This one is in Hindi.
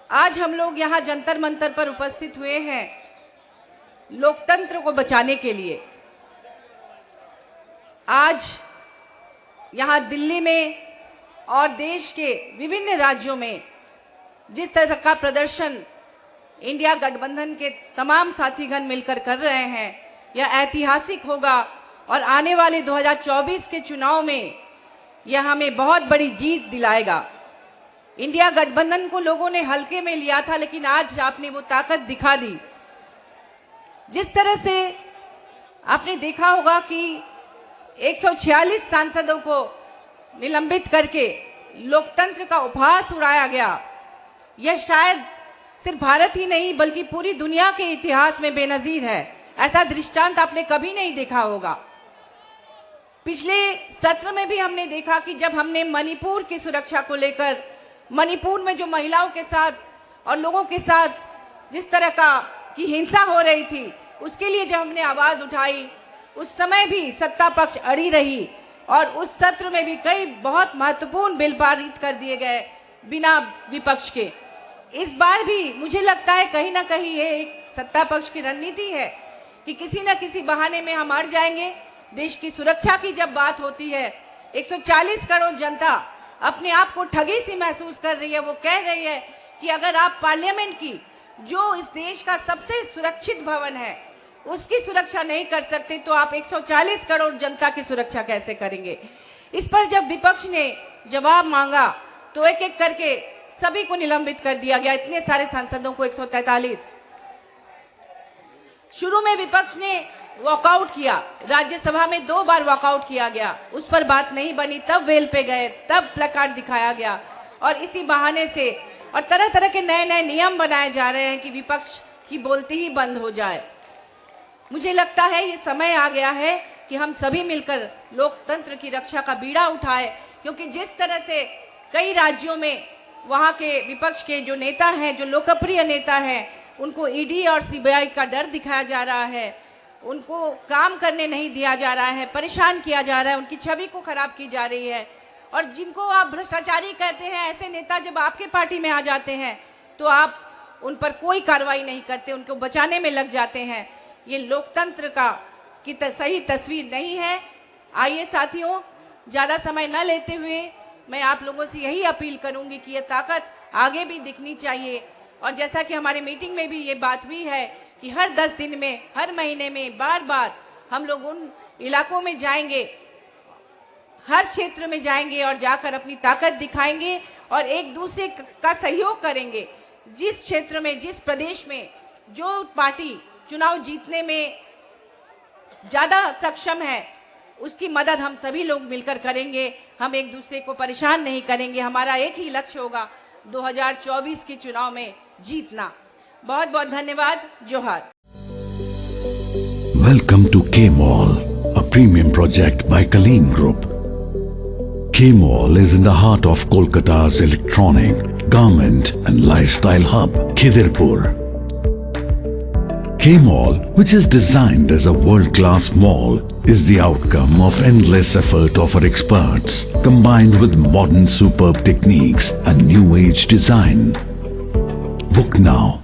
आज हम लोग यहाँ जंतर मंतर पर उपस्थित हुए हैं लोकतंत्र को बचाने के लिए। आज यहाँ दिल्ली में और देश के विभिन्न राज्यों में जिस तरह का प्रदर्शन इंडिया गठबंधन के तमाम साथीगण मिलकर कर रहे हैं, यह ऐतिहासिक होगा और आने वाले 2024 के चुनाव में यह हमें बहुत बड़ी जीत दिलाएगा। इंडिया गठबंधन को लोगों ने हल्के में लिया था, लेकिन आज आपने वो ताकत दिखा दी। जिस तरह से आपने देखा होगा कि 146 सांसदों को निलंबित करके लोकतंत्र का उपहास उड़ाया गया, यह शायद सिर्फ भारत ही नहीं बल्कि पूरी दुनिया के इतिहास में बेनजीर है। ऐसा दृष्टांत आपने कभी नहीं देखा होगा। पिछले सत्र में भी हमने देखा कि जब हमने मणिपुर की सुरक्षा को लेकर, मणिपुर में जो महिलाओं के साथ और लोगों के साथ जिस तरह की हिंसा हो रही थी, उसके लिए जब हमने आवाज उठाई, उस समय भी सत्ता पक्ष अड़ी रही और उस सत्र में भी कई बहुत महत्वपूर्ण बिल पारित कर दिए गए बिना विपक्ष के। इस बार भी मुझे लगता है कहीं ना कहीं ये एक सत्ता पक्ष की रणनीति है कि किसी न किसी बहाने में हम अड़ जाएंगे। देश की सुरक्षा की जब बात होती है, 140 करोड़ जनता अपने आप को ठगी सी महसूस कर रही है। वो कह रही है कि अगर आप पार्लियामेंट की, जो इस देश का सबसे सुरक्षित भवन है, उसकी सुरक्षा नहीं कर सकते तो आप 140 करोड़ जनता की सुरक्षा कैसे करेंगे। इस पर जब विपक्ष ने जवाब मांगा तो एक एक करके सभी को निलंबित कर दिया गया, इतने सारे सांसदों को 143। शुरू में विपक्ष ने वॉकआउट किया, राज्यसभा में 2 बार वॉकआउट किया गया, उस पर बात नहीं बनी, तब वेल पे गए, तब प्लकार्ड दिखाया गया और इसी बहाने से और तरह तरह के नए नए नियम बनाए जा रहे हैं कि विपक्ष की बोलती ही बंद हो जाए। मुझे लगता है ये समय आ गया है कि हम सभी मिलकर लोकतंत्र की रक्षा का बीड़ा उठाए, क्योंकि जिस तरह से कई राज्यों में वहाँ के विपक्ष के जो नेता हैं, जो लोकप्रिय नेता हैं, उनको ईडी और सीबीआई का डर दिखाया जा रहा है, उनको काम करने नहीं दिया जा रहा है, परेशान किया जा रहा है, उनकी छवि को खराब की जा रही है। और जिनको आप भ्रष्टाचारी कहते हैं, ऐसे नेता जब आपके पार्टी में आ जाते हैं तो आप उन पर कोई कार्रवाई नहीं करते, उनको बचाने में लग जाते हैं। ये लोकतंत्र की सही तस्वीर नहीं है। आइए साथियों, ज़्यादा समय न लेते हुए मैं आप लोगों से यही अपील करूंगी कि ये ताकत आगे भी दिखनी चाहिए। और जैसा कि हमारे मीटिंग में भी ये बात हुई है कि हर 10 दिन में, हर महीने में बार बार हम लोग उन इलाकों में जाएंगे, हर क्षेत्र में जाएंगे और जाकर अपनी ताकत दिखाएंगे और एक दूसरे का सहयोग करेंगे। जिस क्षेत्र में, जिस प्रदेश में जो पार्टी चुनाव जीतने में ज़्यादा सक्षम है, उसकी मदद हम सभी लोग मिलकर करेंगे। हम एक दूसरे को परेशान नहीं करेंगे। हमारा एक ही लक्ष्य होगा, 2024 के चुनाव में जीतना। बहुत बहुत धन्यवाद। जोहार। Welcome to K-Mall, a premium project by Kaleen Group. K-Mall is in the heart of Kolkata's electronic, garment and lifestyle hub, Khidirpur. K-Mall, which is designed as a world-class mall, is the outcome of endless effort of our experts, combined with modern superb techniques and new age design. Book now